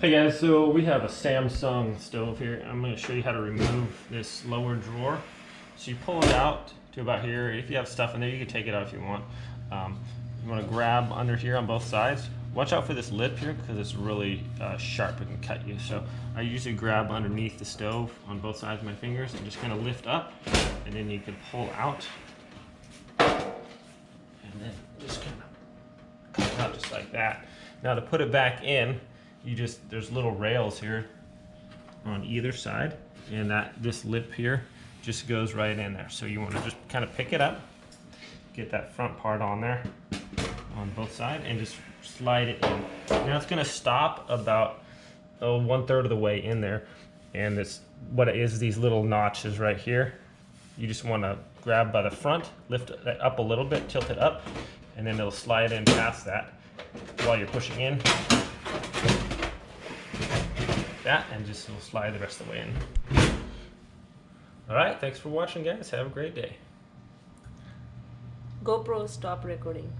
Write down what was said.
Hey guys, so we have a Samsung stove here. I'm going to show you how to remove this lower drawer. So you pull it out to about here. If you have stuff in there, you can take it out if you want. You want to grab under here on both sides. Watch out for this lip here because it's really sharp. It can cut you. So I usually grab underneath the stove on both sides of my fingers and just kind of lift up, and then you can pull out, and then just kind of pull out just like that. Now to put it back in, there's little rails here on either side, and this lip here just goes right in there. So you want to just kind of pick it up, get that front part on there on both sides, and just slide it in. Now it's going to stop about 1/3 of the way in there, and what it is these little notches right here. You just want to grab by the front, lift it up a little bit, tilt it up, and then it'll slide in past that while you're pushing in. That, and just will slide the rest of the way in. Alright, thanks for watching guys. Have a great day. GoPro, stop recording.